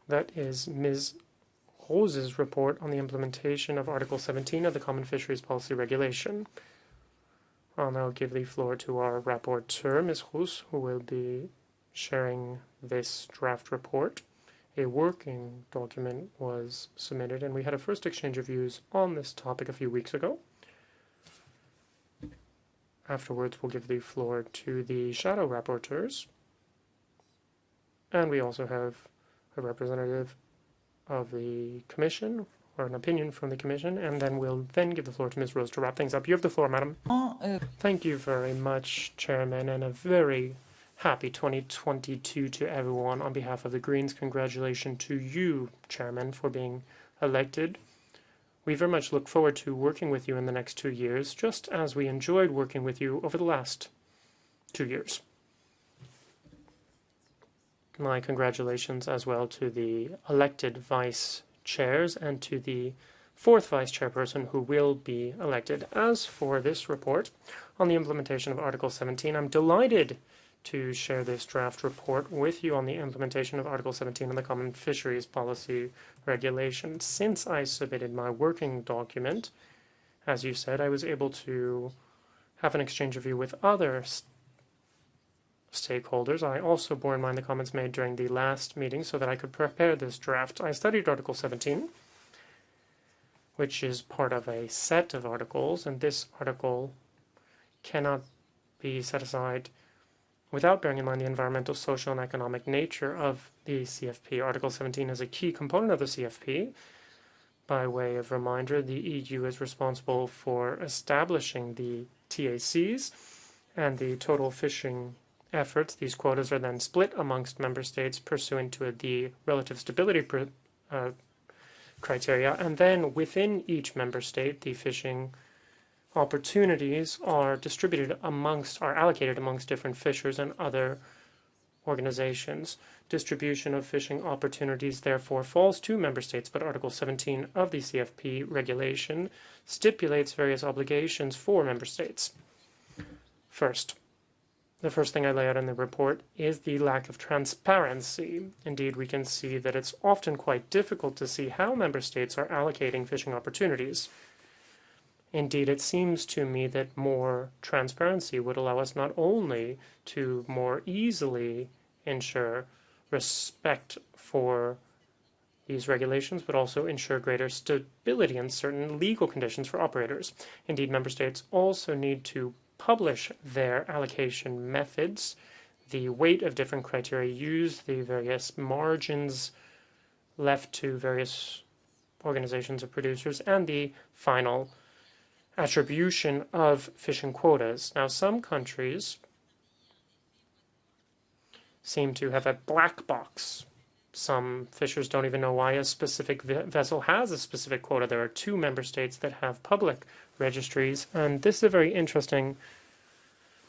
That is Ms. Roose's report on the implementation of Article 17 of the Common Fisheries Policy Regulation. I'll now give the floor to our rapporteur, Ms. Roose, who will be sharing this draft report. A working document was submitted, and we had a first exchange of views on this topic a few weeks ago. Afterwards, we'll give the floor to the shadow rapporteurs. And we also have a representative of the Commission, or an opinion from the Commission, and then we'll give the floor to Ms. Roose to wrap things up. You have the floor, madam. Thank you very much, Chairman, and a very happy 2022 to everyone. On behalf of the Greens, congratulations to you, Chairman, for being elected. We very much look forward to working with you in the next 2 years, just as we enjoyed working with you over the last 2 years. My congratulations as well to the elected vice chairs and to the fourth vice chairperson who will be elected. As for this report on the implementation of Article 17, I'm delighted to share this draft report with you on the implementation of Article 17 of the Common Fisheries Policy Regulation. Since I submitted my working document, as you said, I was able to have an exchange of view with other stakeholders. I also bore in mind the comments made during the last meeting so that I could prepare this draft. I studied Article 17, which is part of a set of articles, and this article cannot be set aside without bearing in mind the environmental, social, and economic nature of the CFP. Article 17 is a key component of the CFP. By way of reminder, the EU is responsible for establishing the TACs and the total fishing efforts. These quotas are then split amongst member states pursuant to the relative stability criteria, and then within each member state, the fishing opportunities are allocated amongst different fishers and other organizations. Distribution of fishing opportunities therefore falls to member states, but Article 17 of the CFP regulation stipulates various obligations for member states. The first thing I lay out in the report is the lack of transparency. Indeed, we can see that it's often quite difficult to see how member states are allocating fishing opportunities. Indeed, it seems to me that more transparency would allow us not only to more easily ensure respect for these regulations, but also ensure greater stability and certain legal conditions for operators. Indeed, member states also need to publish their allocation methods, the weight of different criteria used, the various margins left to various organizations of producers, and the final attribution of fishing quotas. Now, some countries seem to have a black box. Some fishers don't even know why a specific vessel has a specific quota. There are 2 member states that have public registries, and this is a very interesting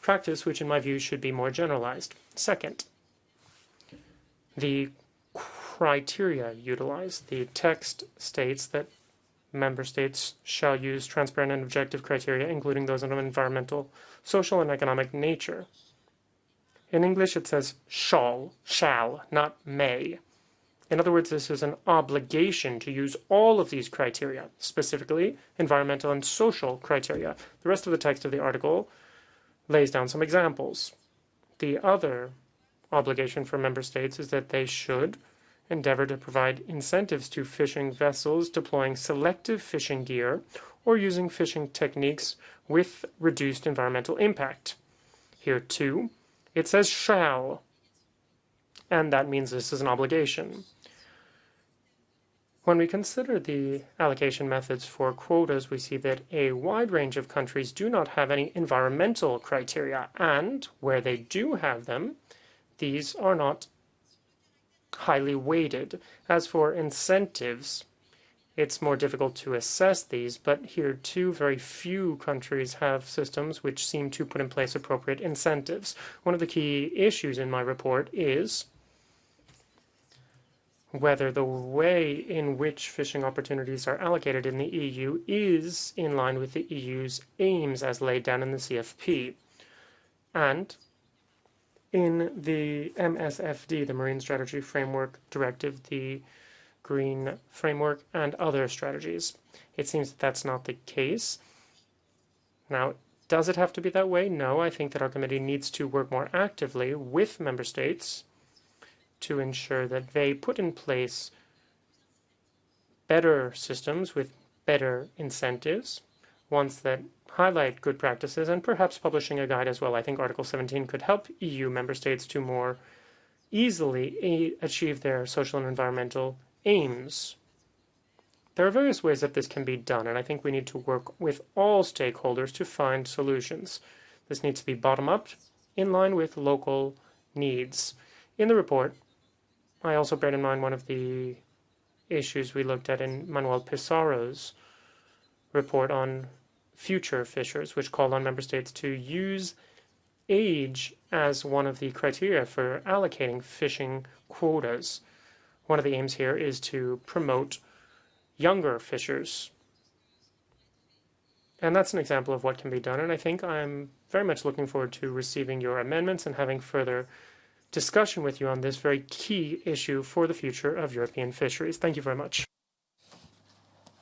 practice which in my view should be more generalized. Second, the criteria utilized. The text states that member states shall use transparent and objective criteria, including those of environmental, social, and economic nature. In English it says shall, not may. In other words, this is an obligation to use all of these criteria, specifically environmental and social criteria. The rest of the text of the article lays down some examples. The other obligation for member states is that they should endeavor to provide incentives to fishing vessels deploying selective fishing gear or using fishing techniques with reduced environmental impact. Here, too, it says shall, and that means this is an obligation. When we consider the allocation methods for quotas, we see that a wide range of countries do not have any environmental criteria, and where they do have them, these are not highly weighted. As for incentives, it's more difficult to assess these, but here too very few countries have systems which seem to put in place appropriate incentives. One of the key issues in my report is whether the way in which fishing opportunities are allocated in the EU is in line with the EU's aims as laid down in the CFP. And in the MSFD, the Marine Strategy Framework Directive, the Green Framework, and other strategies. It seems that that's not the case. Now, does it have to be that way? No, I think that our committee needs to work more actively with member states to ensure that they put in place better systems with better incentives, ones that highlight good practices, and perhaps publishing a guide as well. I think Article 17 could help EU member states to more easily achieve their social and environmental aims. There are various ways that this can be done, and I think we need to work with all stakeholders to find solutions. This needs to be bottom-up, in line with local needs. In the report, I also bear in mind one of the issues we looked at in Manuel Pizarro's report on future fishers, which called on member states to use age as one of the criteria for allocating fishing quotas. One of the aims here is to promote younger fishers. And that's an example of what can be done, and I think I'm very much looking forward to receiving your amendments and having further discussion with you on this very key issue for the future of European fisheries. Thank you very much.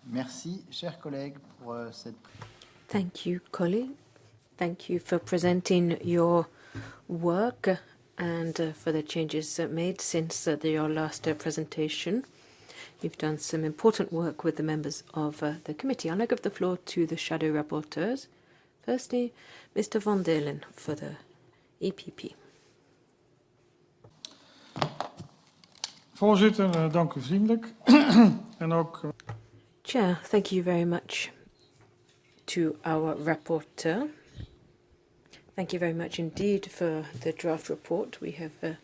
Merci, chers collègues, pour cette... Thank you, colleague. Thank you for presenting your work and for the changes made since your last presentation. You've done some important work with the members of the committee. I'll now give the floor to the shadow rapporteurs. Firstly, Mr. Van Dalen for the EPP. Voorzitter, dank u vriendelijk. En ook... Chair, thank you very much to our rapporteur. Thank you very much indeed for the draft report we have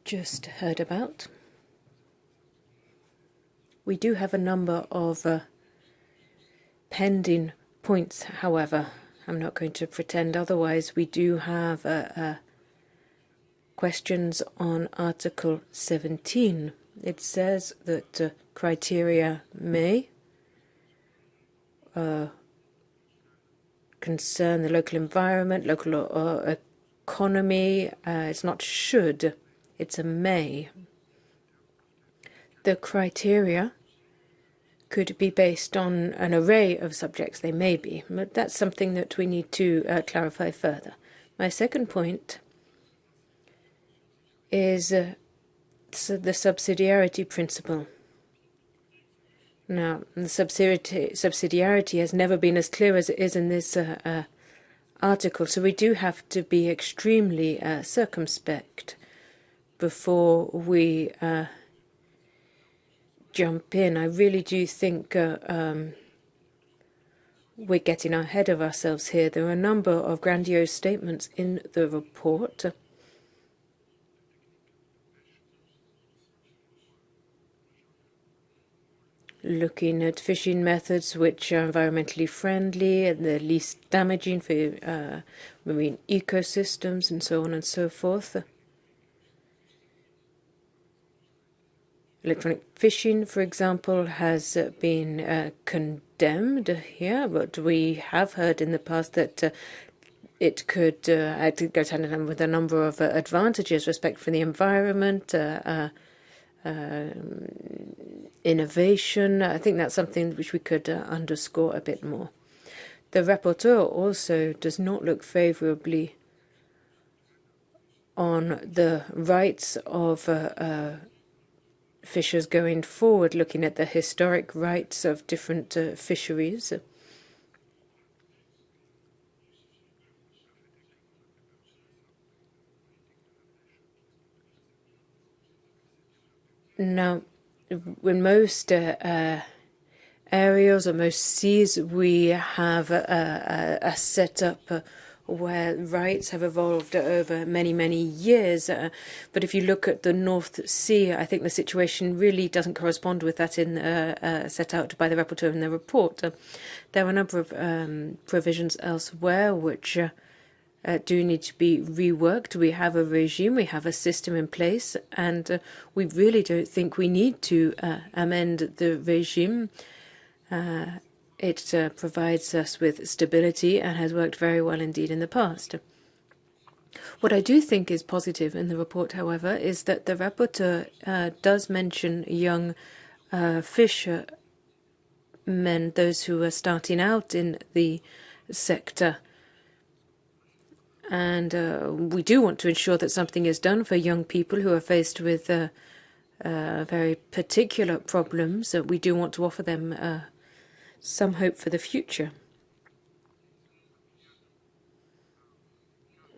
just heard about. We do have a number of pending points, however. I'm not going to pretend otherwise. We do have questions on Article 17. It says that criteria may concern the local environment, local economy. It's not should, it's a may. The criteria could be based on an array of subjects. They may be, but that's something that we need to clarify further. My second point is the subsidiarity principle. Now, the subsidiarity has never been as clear as it is in this article, so we do have to be extremely circumspect before we jump in. I really do think we're getting ahead of ourselves here. There are a number of grandiose statements in the report. Looking at fishing methods which are environmentally friendly and the least damaging for marine ecosystems and so on and so forth. Electronic fishing, for example, has been condemned here, but we have heard in the past that it could go hand in hand with a number of advantages: respect for the environment, innovation. I think that's something which we could underscore a bit more. The rapporteur also does not look favourably on the rights of fishers going forward, looking at the historic rights of different fisheries. Now, in most areas or most seas, we have a setup where rights have evolved over many, many years. But if you look at the North Sea, I think the situation really doesn't correspond with that set out by the rapporteur in the report. There are a number of provisions elsewhere which do need to be reworked. We have a regime, we have a system in place, and we really don't think we need to amend the regime. It provides us with stability and has worked very well indeed in the past. What I do think is positive in the report, however, is that the rapporteur does mention young fishermen, those who are starting out in the sector. And we do want to ensure that something is done for young people who are faced with very particular problems. We do want to offer them some hope for the future.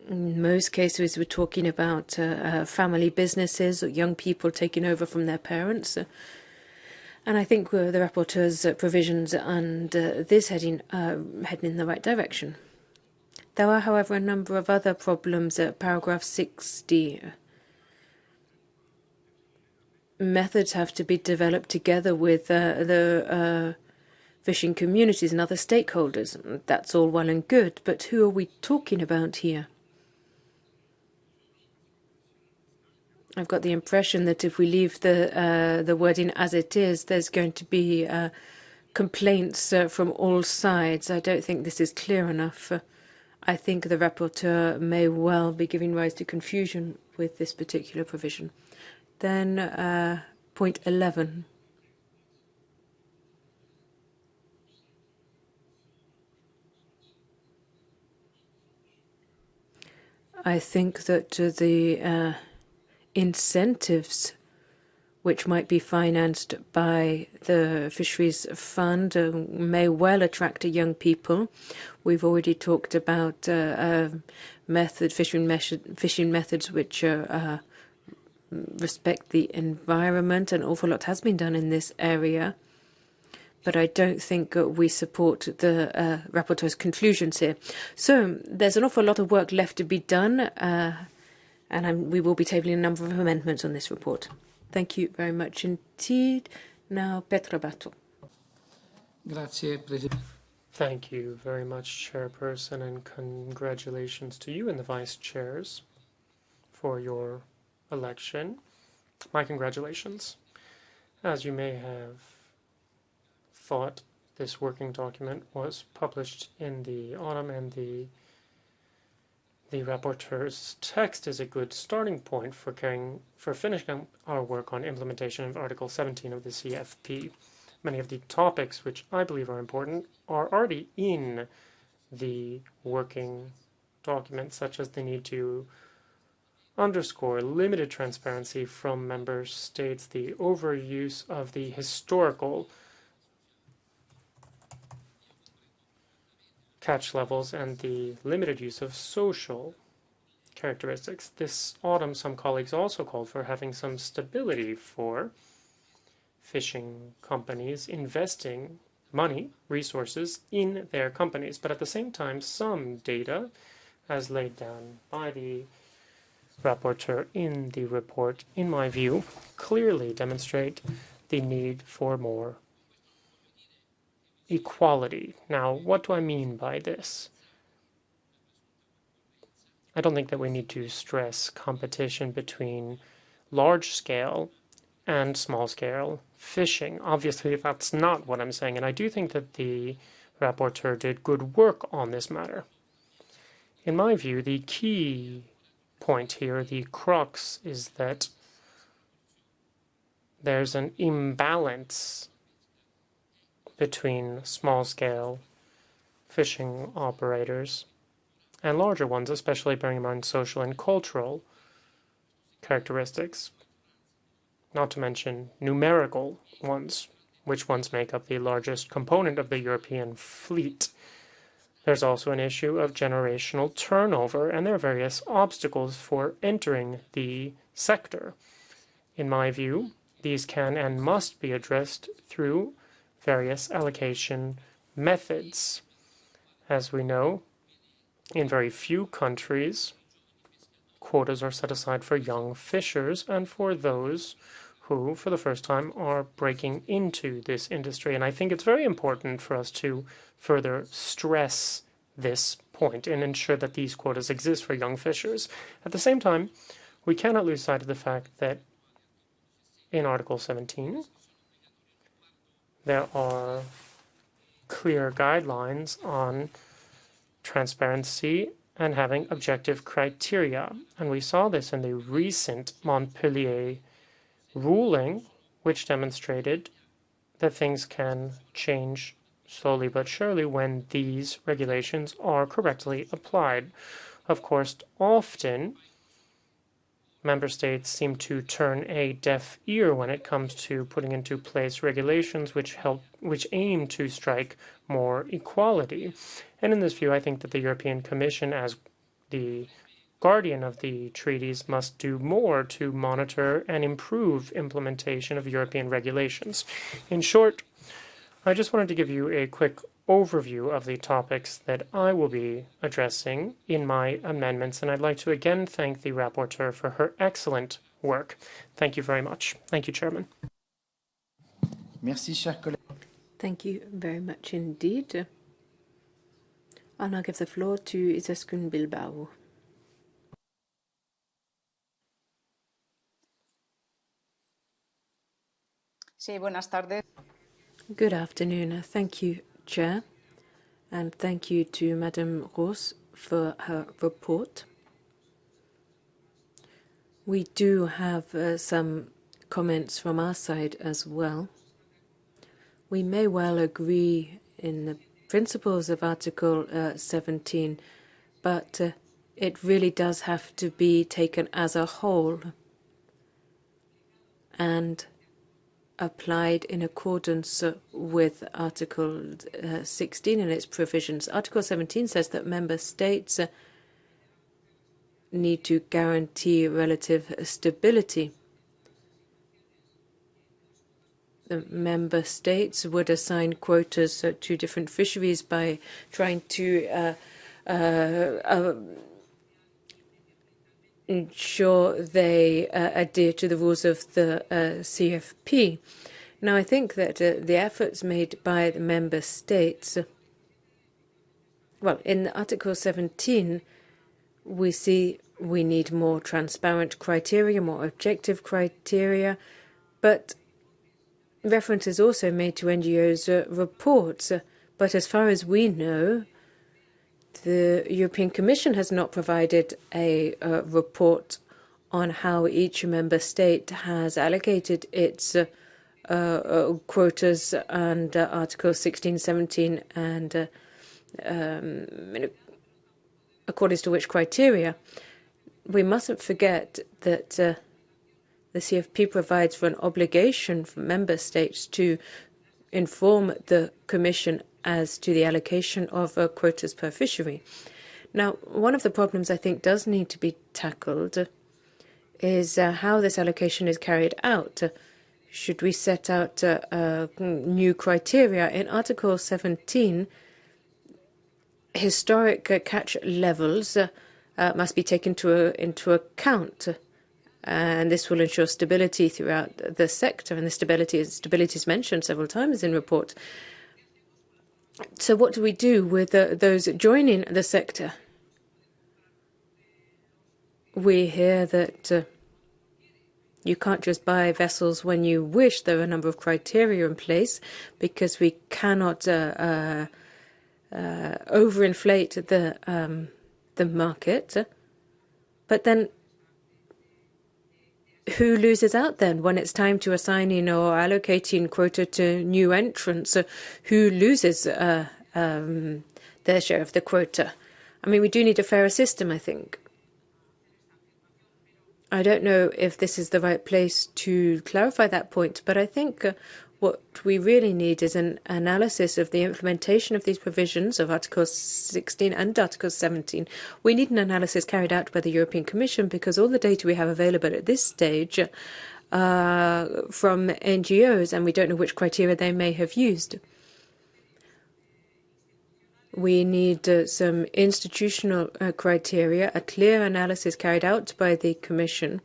In most cases, we're talking about family businesses or young people taking over from their parents. And I think the rapporteur's provisions under this heading are heading in the right direction. There are, however, a number of other problems at paragraph 60. Methods have to be developed together with the fishing communities and other stakeholders. That's all well and good, but who are we talking about here? I've got the impression that if we leave the wording as it is, there's going to be complaints from all sides. I don't think this is clear enough. I think the rapporteur may well be giving rise to confusion with this particular provision. Then point 11. I think that the incentives which might be financed by the Fisheries Fund may well attract young people. We've already talked about fishing methods which respect the environment. An awful lot has been done in this area, but I don't think we support the rapporteur's conclusions here. So there's an awful lot of work left to be done, and we will be tabling a number of amendments on this report. Thank you very much indeed. Now, Petra Bato. Grazie, Presidente. Thank you very much, Chairperson, and congratulations to you and the Vice Chairs for your election. My congratulations. As you may have thought, this working document was published in the autumn, and the rapporteur's text is a good starting point for finishing our work on implementation of Article 17 of the CFP. Many of the topics which I believe are important are already in the working document, such as the need to underscore limited transparency from member states, the overuse of the historical catch levels, and the limited use of social characteristics. This autumn, some colleagues also called for having some stability for fishing companies investing money, resources in their companies. But at the same time, some data, as laid down by the rapporteur in the report, in my view, clearly demonstrate the need for more equality. Now, what do I mean by this? I don't think that we need to stress competition between large-scale and small-scale fishing. Obviously, that's not what I'm saying, and I do think that the rapporteur did good work on this matter. In my view, the key point here, the crux, is that there's an imbalance between small-scale fishing operators and larger ones, especially bearing in mind social and cultural characteristics, not to mention numerical ones, which ones make up the largest component of the European fleet. There's also an issue of generational turnover, and there are various obstacles for entering the sector. In my view, these can and must be addressed through various allocation methods. As we know, in very few countries, quotas are set aside for young fishers and for those who, for the first time, are breaking into this industry. And I think it's very important for us to further stress this point and ensure that these quotas exist for young fishers. At the same time, we cannot lose sight of the fact that in Article 17, there are clear guidelines on transparency and having objective criteria. And we saw this in the recent Montpellier ruling, which demonstrated that things can change slowly but surely when these regulations are correctly applied. Of course, often member states seem to turn a deaf ear when it comes to putting into place regulations which aim to strike more equality. And in this view, I think that the European Commission, as the guardian of the treaties, must do more to monitor and improve implementation of European regulations. In short, I just wanted to give you a quick overview of the topics that I will be addressing in my amendments, and I'd like to again thank the rapporteur for her excellent work. Thank you very much. Thank you, Chairman. Merci, cher collègue. Thank you very much indeed. I'll now give the floor to Izaskun Bilbao. Sí, buenas tardes. Good afternoon. Thank you, Chair, and thank you to Madame Roose for her report. We do have some comments from our side as well. We may well agree in the principles of Article 17, but it really does have to be taken as a whole and applied in accordance with Article 16 and its provisions. Article 17 says that member states need to guarantee relative stability. The member states would assign quotas to different fisheries by trying to ensure they adhere to the rules of the CFP. Now, I think that the efforts made by the member states, well, in Article 17, we see we need more transparent criteria, more objective criteria, but reference is also made to NGOs' reports. But as far as we know, the European Commission has not provided a report on how each member state has allocated its quotas under Article 16, 17, and according to which criteria. We mustn't forget that the CFP provides for an obligation for member states to inform the Commission as to the allocation of quotas per fishery. Now, one of the problems I think does need to be tackled is how this allocation is carried out. Should we set out new criteria? In Article 17, historic catch levels must be taken into account, and this will ensure stability throughout the sector, and the stability is mentioned several times in the report. So what do we do with those joining the sector? We hear that you can't just buy vessels when you wish. There are a number of criteria in place because we cannot overinflate the market. But then who loses out then when it's time to assigning or allocating quota to new entrants? Who loses their share of the quota? I mean, we do need a fairer system, I think. I don't know if this is the right place to clarify that point, but I think what we really need is an analysis of the implementation of these provisions of Article 16 and Article 17. We need an analysis carried out by the European Commission because all the data we have available at this stage from NGOs, and we don't know which criteria they may have used. We need some institutional criteria, a clear analysis carried out by the Commission.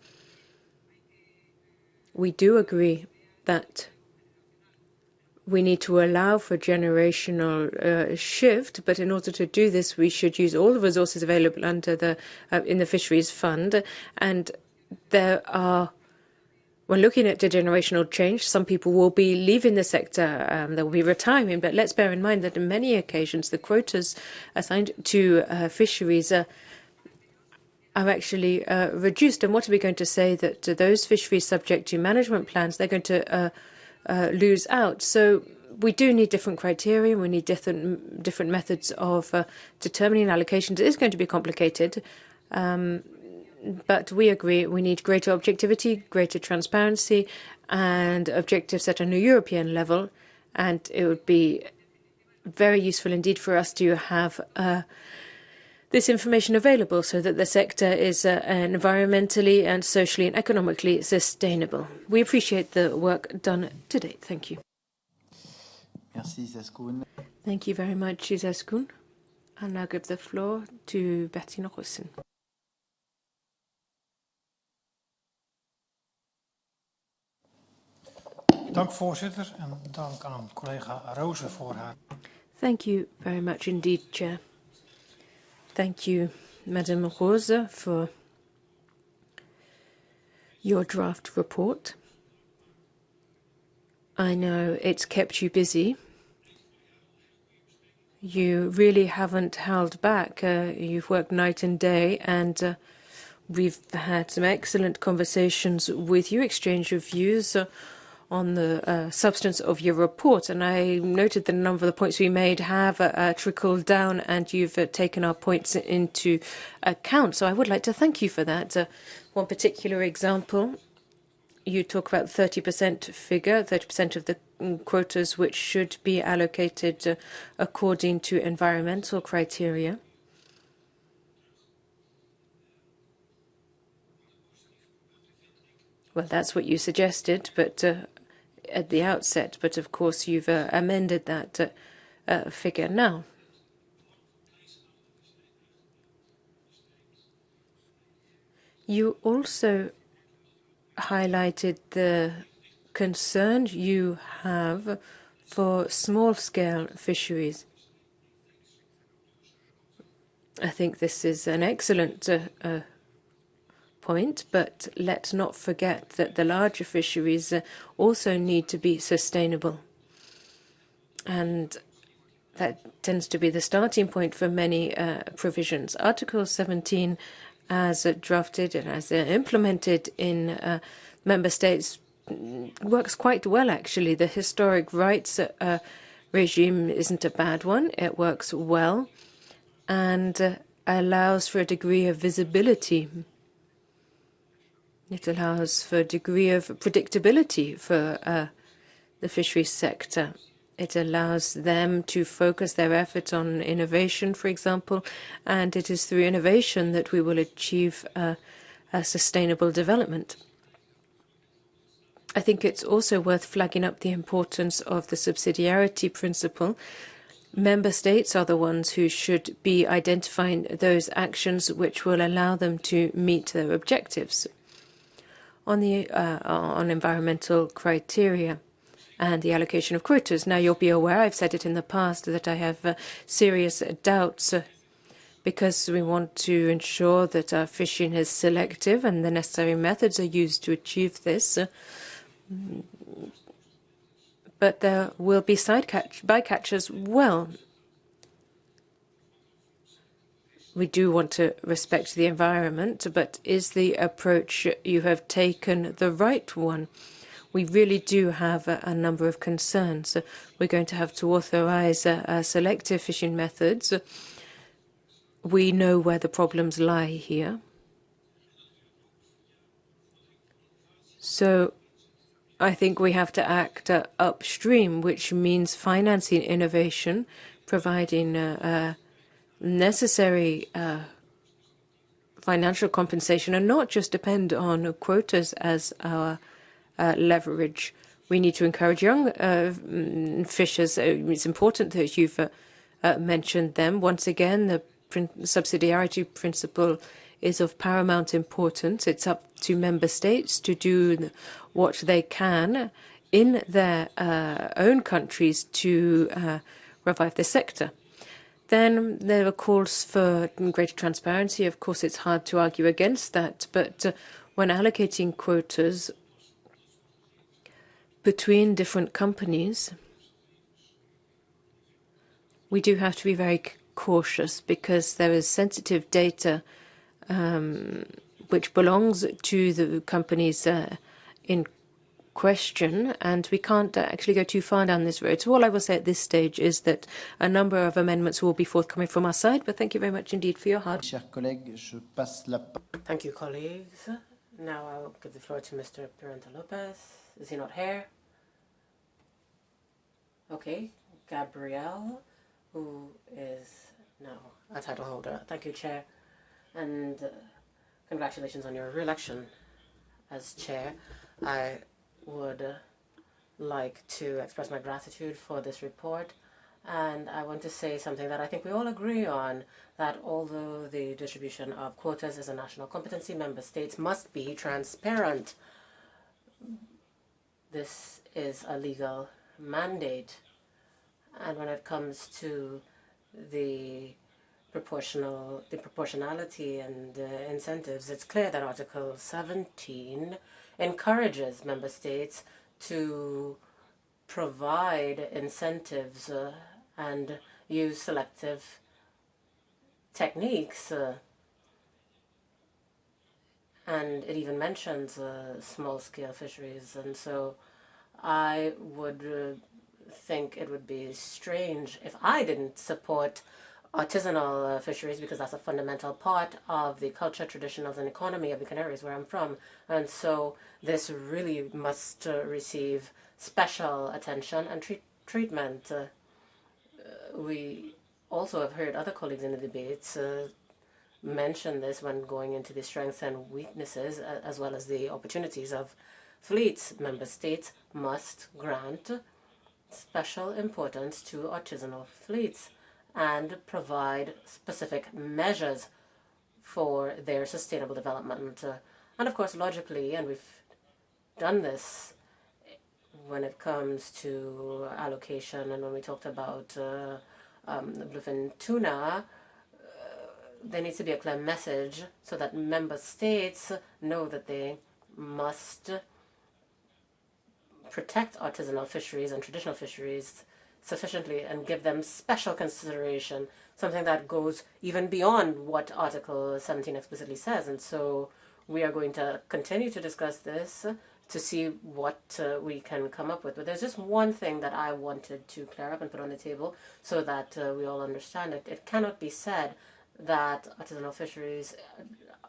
We do agree that we need to allow for generational shift, but in order to do this, we should use all the resources available under in the Fisheries Fund, and there are When looking at the generational change, some people will be leaving the sector, they will be retiring, but let's bear in mind that on many occasions the quotas assigned to fisheries are actually reduced. And what are we going to say? That those fisheries subject to management plans, they're going to lose out. So we do need different criteria. We need different methods of determining allocations. It is going to be complicated. But we agree we need greater objectivity, greater transparency, and objectives at a European level. And it would be very useful indeed for us to have this information available so that the sector is environmentally and socially and economically sustainable. We appreciate the work done to date. Thank you. Merci, Zaskoun. Thank you very much, Zaskoun. I'll now give the floor to Bertine Roos. Dank voorzitter en dank aan collega Roose voor haar. Thank you very much indeed, Chair. Thank you, Madame Roose, for your draft report. I know it's kept you busy. You really haven't held back. You've worked night and day, and we've had some excellent conversations with you, exchange of views on the substance of your report. And I noted that a number of the points we made have trickled down, and you've taken our points into account. So I would like to thank you for that. One particular example, you talk about 30% figure, 30% of the quotas which should be allocated according to environmental criteria. Well, that's what you suggested, but at the outset. But of course, you've amended that figure now. You also highlighted the concern you have for small-scale fisheries. I think this is an excellent point, but let's not forget that the larger fisheries also need to be sustainable. And that tends to be the starting point for many provisions. Article 17, as drafted and as implemented in member states, works quite well, actually. The historic rights regime isn't a bad one. It works well and allows for a degree of visibility. It allows for a degree of predictability for the fisheries sector. It allows them to focus their efforts on innovation, for example, and it is through innovation that we will achieve a sustainable development. I think it's also worth flagging up the importance of the subsidiarity principle. Member states are the ones who should be identifying those actions which will allow them to meet their objectives. On environmental criteria and the allocation of quotas. Now, you'll be aware, I've said it in the past, that I have serious doubts because we want to ensure that our fishing is selective and the necessary methods are used to achieve this. But there will be bycatch as well. We do want to respect the environment, but is the approach you have taken the right one? We really do have a number of concerns. We're going to have to authorize selective fishing methods. We know where the problems lie here. So I think we have to act upstream, which means financing innovation, providing necessary financial compensation, and not just depend on quotas as our leverage. We need to encourage young fishers. It's important that you've mentioned them. Once again, the subsidiarity principle is of paramount importance. It's up to member states to do what they can in their own countries to revive the sector. Then there are calls for greater transparency. Of course, it's hard to argue against that, but when allocating quotas, between different companies, we do have to be very cautious because there is sensitive data which belongs to the companies in question, and we can't actually go too far down this road. So all I will say at this stage is that a number of amendments will be forthcoming from our side, but thank you very much indeed for your hard. Chers collègues, je passe la parole. Thank you, colleagues. Now I'll give the floor to Mr. Pimenta Lopez. Is he not here? Okay, Gabrielle, who is now a title holder. Thank you, Chair, and congratulations on your re-election as Chair. I would like to express my gratitude for this report, and I want to say something that I think we all agree on, that although the distribution of quotas is a national competency, member states must be transparent. This is a legal mandate, and when it comes to the proportionality and incentives, it's clear that Article 17 encourages member states to provide incentives and use selective techniques, and it even mentions small-scale fisheries. And so I would think it would be strange if I didn't support artisanal fisheries, because that's a fundamental part of the culture, traditions, and economy of the Canaries, where I'm from. And so this really must receive special attention and treatment. We also have heard other colleagues in the debates mention this when going into the strengths and weaknesses, as well as the opportunities of fleets. Member states must grant special importance to artisanal fleets and provide specific measures for their sustainable development. And of course, logically, and we've done this when it comes to allocation, and when we talked about bluefin tuna, there needs to be a clear message so that member states know that they must protect artisanal fisheries and traditional fisheries sufficiently and give them special consideration, something that goes even beyond what Article 17 explicitly says. And so we are going to continue to discuss this to see what we can come up with. But there's just one thing that I wanted to clear up and put on the table so that we all understand it. It cannot be said that artisanal fisheries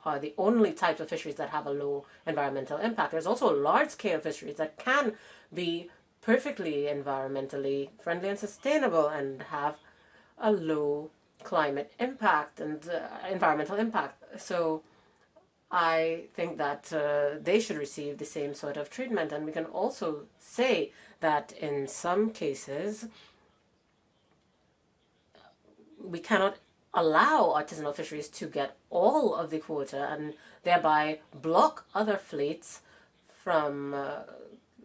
are the only types of fisheries that have a low environmental impact. There's also large-scale fisheries that can be perfectly environmentally friendly and sustainable and have a low climate impact and environmental impact. So I think that they should receive the same sort of treatment. And we can also say that in some cases, we cannot allow artisanal fisheries to get all of the quota and thereby block other fleets from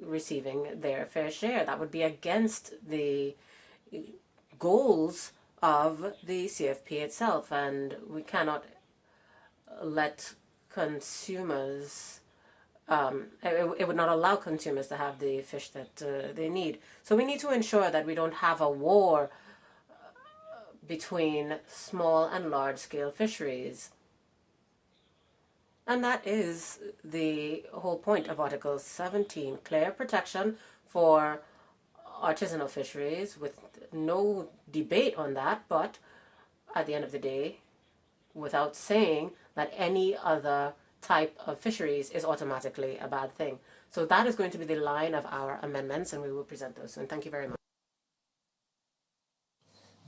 receiving their fair share. That would be against the goals of the CFP itself, and we cannot let consumers, it would not allow consumers to have the fish that they need. So we need to ensure that we don't have a war between small and large-scale fisheries. And that is the whole point of Article 17, clear protection for artisanal fisheries with no debate on that, but at the end of the day, without saying that any other type of fisheries is automatically a bad thing. So that is going to be the line of our amendments, and we will present those soon. Thank you very much.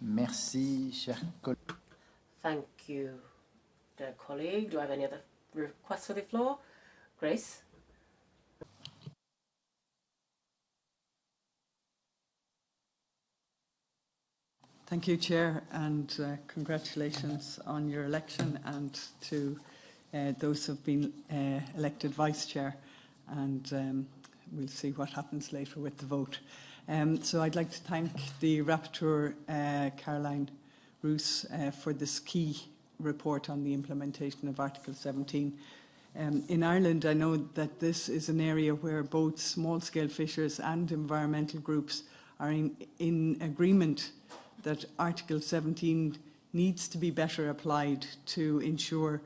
Merci, cher collègue. Thank you, dear colleague. Do I have any other requests for the floor? Grace? Thank you, Chair, and congratulations on your election, and to those who have been elected Vice Chair, and we'll see what happens later with the vote. So I'd like to thank the Rapporteur, Caroline Roose, for this key report on the implementation of Article 17. In Ireland, I know that this is an area where both small-scale fishers and environmental groups are in agreement that Article 17 needs to be better applied to ensure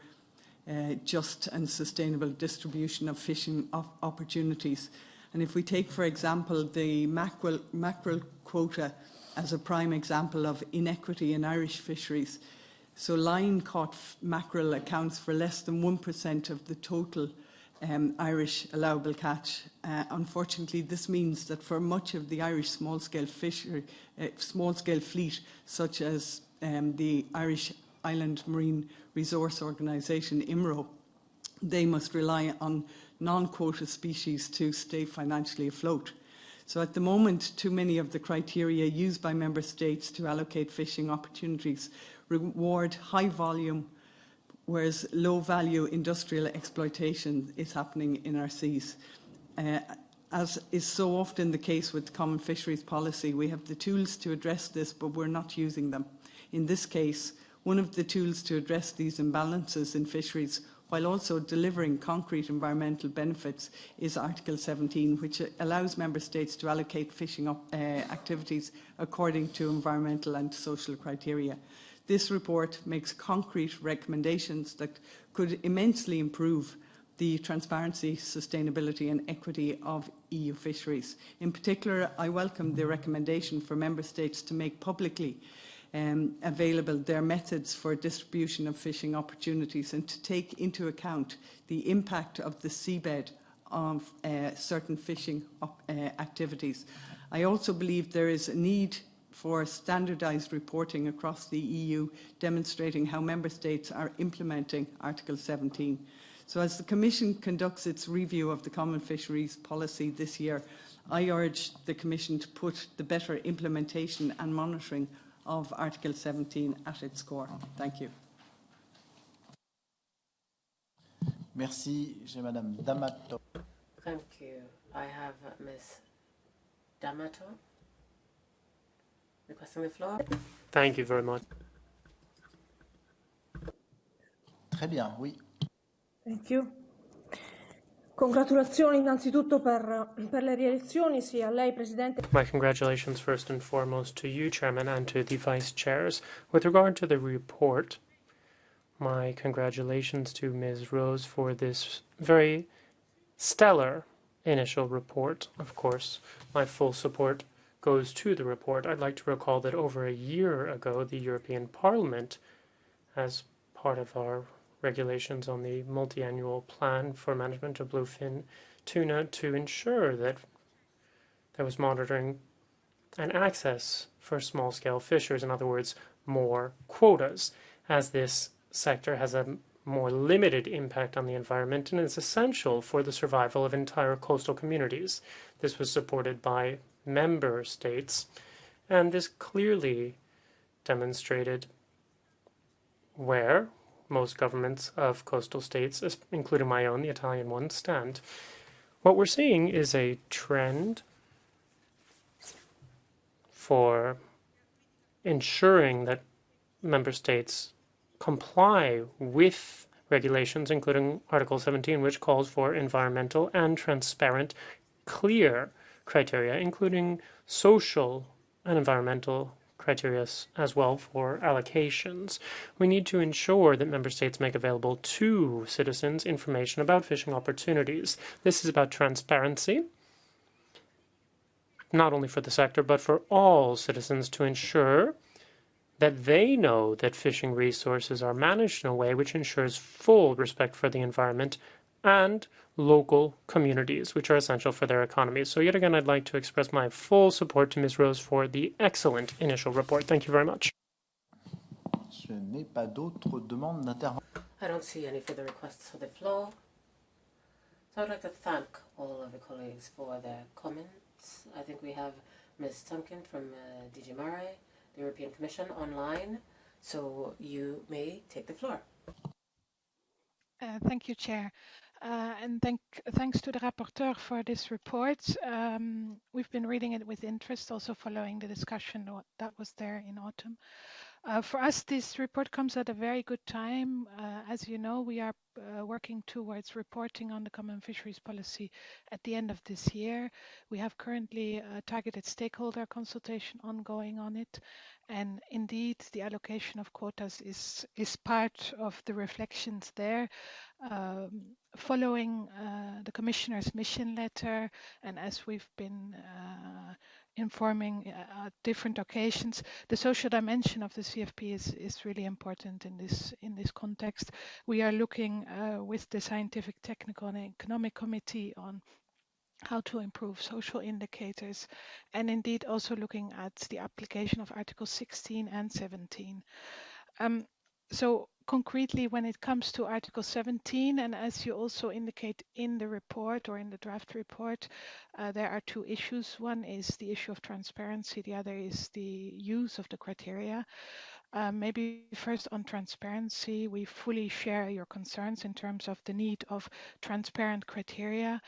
just and sustainable distribution of fishing opportunities. And if we take, for example, the mackerel quota as a prime example of inequity in Irish fisheries, so line-caught mackerel accounts for less than 1% of the total Irish allowable catch. Unfortunately, this means that for much of the Irish small-scale fleet, such as the Irish Island Marine Resource Organisation, IMRO, they must rely on non-quota species to stay financially afloat. So at the moment, too many of the criteria used by member states to allocate fishing opportunities reward high volume, whereas low value industrial exploitation is happening in our seas. As is so often the case with common fisheries policy, we have the tools to address this, but we're not using them. In this case, one of the tools to address these imbalances in fisheries, while also delivering concrete environmental benefits, is Article 17, which allows member states to allocate fishing activities according to environmental and social criteria. This report makes concrete recommendations that could immensely improve the transparency, sustainability and equity of EU fisheries. In particular, I welcome the recommendation for member states to make publicly available their methods for distribution of fishing opportunities and to take into account the impact of the seabed of certain fishing activities. I also believe there is a need for standardised reporting across the EU, demonstrating how member states are implementing Article 17. So as the Commission conducts its review of the Common Fisheries Policy this year, I urge the Commission to put the better implementation and monitoring of Article 17 at its core. Thank you. Merci. J'ai Madame D'Amato. Thank you. I have Ms. D'Amato requesting the floor. Thank you very much. Très bien, oui. Thank you. Congratulazioni innanzitutto per le rielezioni, sia a lei, Presidente. My congratulations first and foremost to you, Chairman, and to the Vice Chairs. With regard to the report, my congratulations to Ms. Roose for this very stellar initial report. Of course, my full support goes to the report. I'd like to recall that over a year ago, the European Parliament, as part of our regulations on the multi-annual plan for management of bluefin tuna, to ensure that there was monitoring and access for small-scale fishers, in other words, more quotas, as this sector has a more limited impact on the environment and is essential for the survival of entire coastal communities. This was supported by member states, and this clearly demonstrated where most governments of coastal states, including my own, the Italian one, stand. What we're seeing is a trend for ensuring that member states comply with regulations, including Article 17, which calls for environmental and transparent, clear criteria, including social and environmental criteria as well for allocations. We need to ensure that member states make available to citizens information about fishing opportunities. This is about transparency, not only for the sector, but for all citizens, to ensure that they know that fishing resources are managed in a way which ensures full respect for the environment and local communities, which are essential for their economies. So yet again, I'd like to express my full support to Ms. Roose for the excellent initial report. Thank you very much. Je n'ai pas d'autres demandes d'intervention. I don't see any further requests for the floor. So I'd like to thank all of the colleagues for their comments. I think we have Ms. Tompkin from DG Mare, the European Commission, online. So you may take the floor. Thank you, Chair. And thanks to the Rapporteur for this report. We've been reading it with interest, also following the discussion that was there in autumn. For us, this report comes at a very good time. As you know, we are working towards reporting on the common fisheries policy at the end of this year. We have currently a targeted stakeholder consultation ongoing on it. And indeed, the allocation of quotas is part of the reflections there. Following the Commissioner's mission letter, and as we've been informing at different occasions, the social dimension of the CFP is really important in this context. We are looking with the Scientific, Technical and Economic Committee on how to improve social indicators, and indeed also looking at the application of Article 16 and 17. So concretely, when it comes to Article 17, and as you also indicate in the report or in the draft report, there are two issues. One is the issue of transparency, the other is the use of the criteria. Maybe first on transparency, we fully share your concerns in terms of the need of transparent criteria.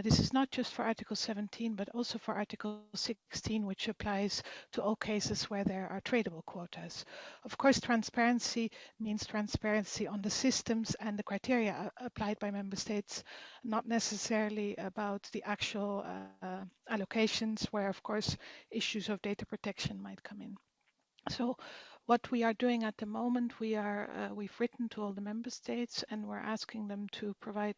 This is not just for Article 17, but also for Article 16, which applies to all cases where there are tradable quotas. Of course, transparency means transparency on the systems and the criteria applied by member states, not necessarily about the actual allocations, where, of course, issues of data protection might come in. So what we are doing at the moment, we've written to all the member states and we're asking them to provide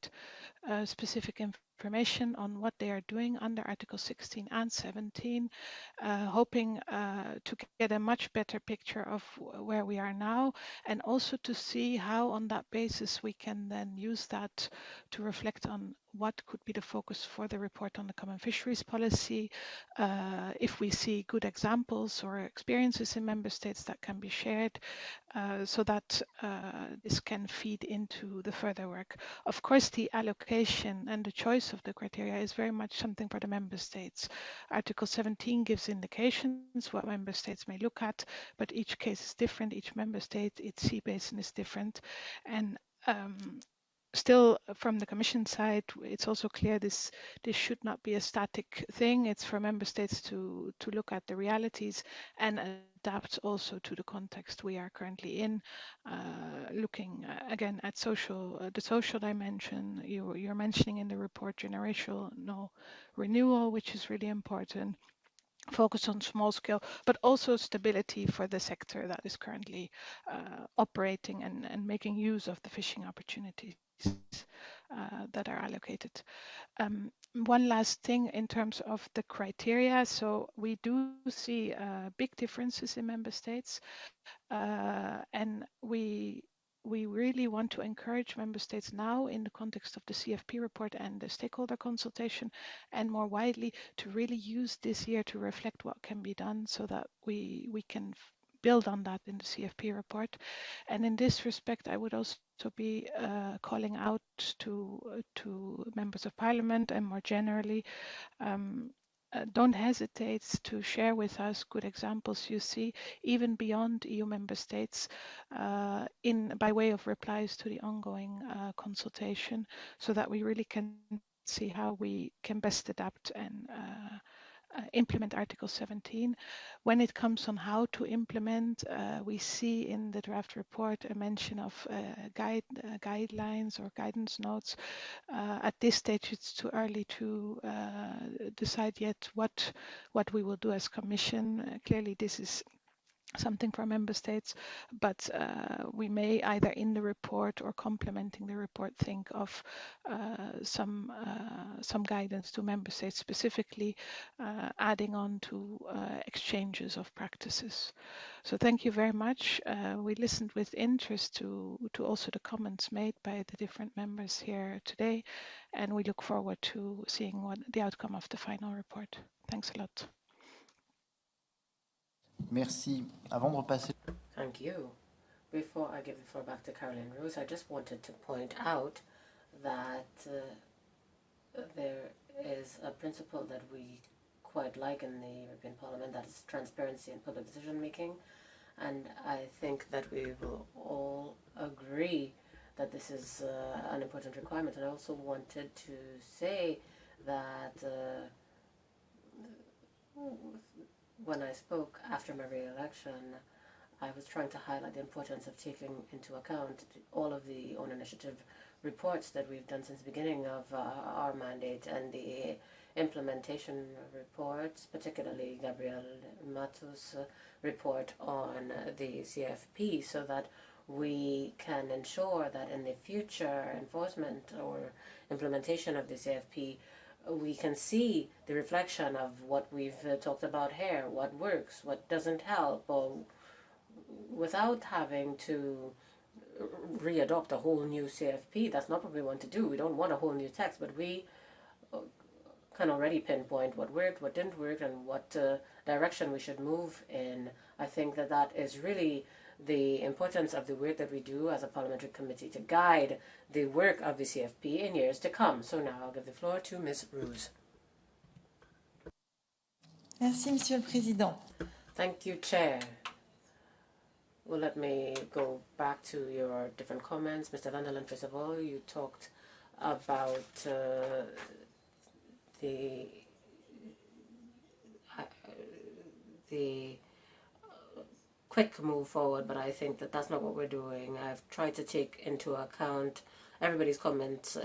specific information on what they are doing under Article 16 and 17, hoping to get a much better picture of where we are now, and also to see how on that basis we can then use that to reflect on what could be the focus for the report on the common fisheries policy, if we see good examples or experiences in member states that can be shared, so that this can feed into the further work. Of course, the allocation and the choice of the criteria is very much something for the member states. Article 17 gives indications what member states may look at, but each case is different, each member state, its sea basin is different. And still, from the Commission side, it's also clear this should not be a static thing. It's for member states to look at the realities and adapt also to the context we are currently in, looking again at the social dimension. You're mentioning in the report generational renewal, which is really important. Focus on small scale, but also stability for the sector that is currently operating and making use of the fishing opportunities that are allocated. One last thing in terms of the criteria. So we do see big differences in member states, and we really want to encourage member states now in the context of the CFP report and the stakeholder consultation, and more widely, to really use this year to reflect what can be done so that we can build on that in the CFP report. And in this respect, I would also be calling out to members of parliament and more generally, don't hesitate to share with us good examples you see, even beyond EU member states, by way of replies to the ongoing consultation, so that we really can see how we can best adapt and implement Article 17. When it comes on how to implement, we see in the draft report a mention of guidelines or guidance notes. At this stage, it's too early to decide yet what we will do as Commission. Clearly, this is something for member states, but we may either in the report or complementing the report think of some guidance to member states, specifically adding on to exchanges of practices. So thank you very much. We listened with interest to also the comments made by the different members here today, and we look forward to seeing what the outcome of the final report. Thanks a lot. Merci. Avant de repasser... Thank you. Before I give the floor back to Caroline Roose, I just wanted to point out that there is a principle that we quite like in the European Parliament, that is transparency in public decision making. And I think that we will all agree that this is an important requirement. And I also wanted to say that when I spoke after my re-election, I was trying to highlight the importance of taking into account all of the own initiative reports that we've done since the beginning of our mandate and the implementation reports, particularly Gabriel Mato's report on the CFP, so that we can ensure that in the future enforcement or implementation of the CFP, we can see the reflection of what we've talked about here, what works, what doesn't help, or without having to readopt a whole new CFP. That's not what we want to do. We don't want a whole new text, but we can already pinpoint what worked, what didn't work, and what direction we should move in. I think that that is really the importance of the work that we do as a parliamentary committee to guide the work of the CFP in years to come. So now I'll give the floor to Ms. Roose. Merci, Monsieur le Président. Thank you, Chair. Well, let me go back to your different comments. Mr. Van der Len, first of all, you talked about the quick move forward, but I think that that's not what we're doing. I've tried to take into account everybody's comments,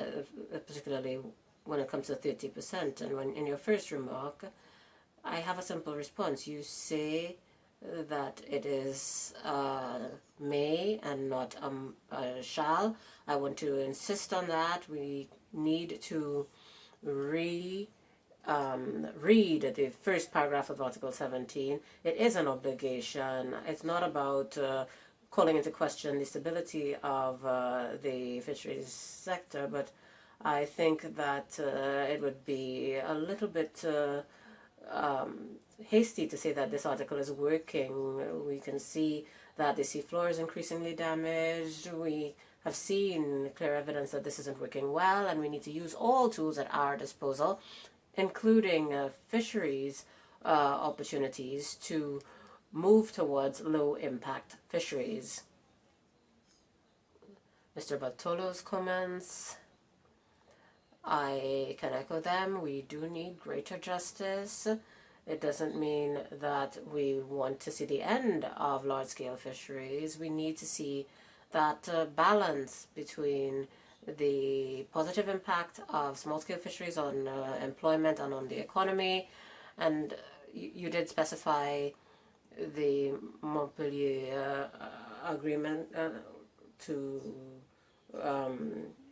particularly when it comes to 30%. And when in your first remark, I have a simple response. You say that it is may and not shall. I want to insist on that. We need to read the first paragraph of Article 17. It is an obligation. It's not about calling into question the stability of the fisheries sector, but I think that it would be a little bit hasty to say that this article is working. We can see that the seafloor is increasingly damaged. We have seen clear evidence that this isn't working well, and we need to use all tools at our disposal, including fisheries opportunities, to move towards low-impact fisheries. Mr. Bartolo's comments, I can echo them. We do need greater justice. It doesn't mean that we want to see the end of large-scale fisheries. We need to see that balance between the positive impact of small-scale fisheries on employment and on the economy. And you did specify the Montpellier agreement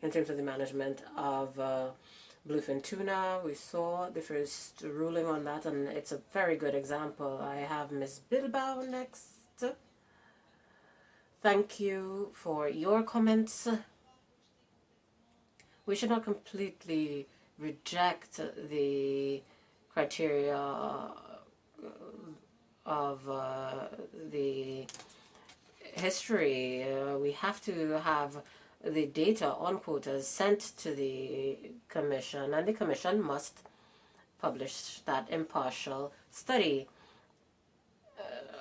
in terms of the management of bluefin tuna. We saw the first ruling on that, and it's a very good example. I have Ms. Bilbao next. Thank you for your comments. We should not completely reject the criteria of the history. We have to have the data on quotas sent to the Commission, and the Commission must publish that impartial study.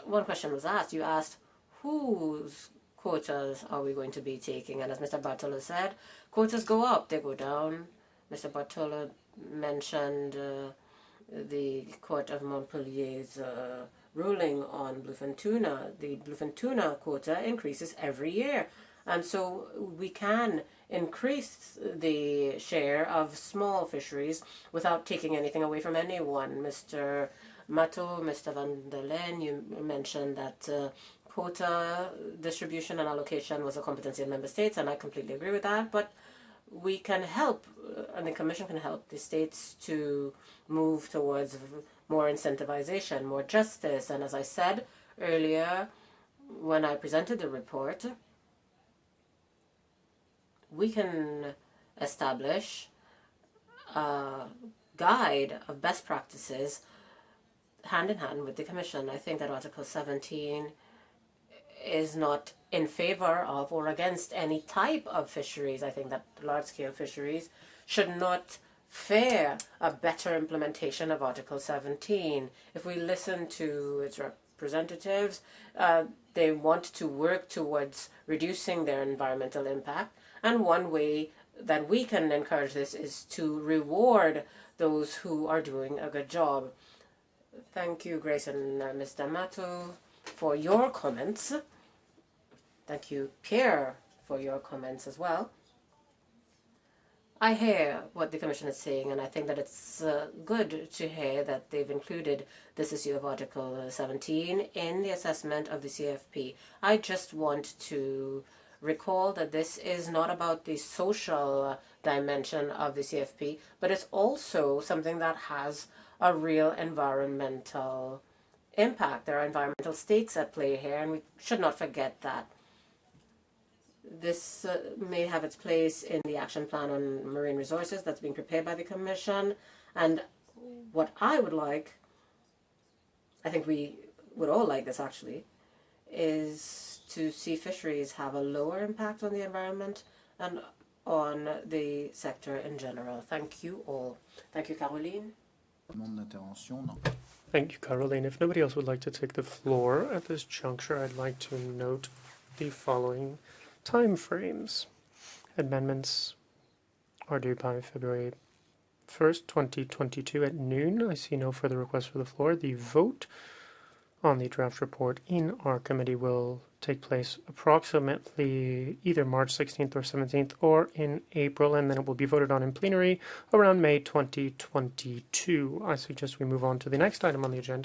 One question was asked. You asked, whose quotas are we going to be taking? And as Mr. Bartolo said, quotas go up, they go down. Mr. Bartolo mentioned the Court of Montpellier's ruling on bluefin tuna. The bluefin tuna quota increases every year. And so we can increase the share of small fisheries without taking anything away from anyone. Mr. Mato, Mr. Van der Len, you mentioned that quota distribution and allocation was a competency of member states, and I completely agree with that. But we can help, and the Commission can help the states to move towards more incentivization, more justice. And as I said earlier, when I presented the report, we can establish a guide of best practices hand in hand with the Commission. I think that Article 17 is not in favor of or against any type of fisheries. I think that large-scale fisheries should not fare a better implementation of Article 17. If we listen to its representatives, they want to work towards reducing their environmental impact. And one way that we can encourage this is to reward those who are doing a good job. Thank you, Grace and Mr. Mato. for your comments. Thank you, Pierre, for your comments as well. I hear what the Commission is saying, and I think that it's good to hear that they've included this issue of Article 17 in the assessment of the CFP. I just want to recall that this is not about the social dimension of the CFP, but it's also something that has a real environmental impact. There are environmental stakes at play here, and we should not forget that. This may have its place in the action plan on marine resources that's being prepared by the Commission. And what I would like, I think we would all like this actually, is to see fisheries have a lower impact on the environment and on the sector in general. Thank you all. Thank you, Caroline. Thank you, Caroline. If nobody else would like to take the floor at this juncture, I'd like to note the following time frames. Amendments are due by February 1st, 2022 at noon. I see no further requests for the floor. The vote on the draft report in our committee will take place approximately either March 16th or 17th or in April, and then it will be voted on in plenary around May 2022. I suggest we move on to the next item on the agenda.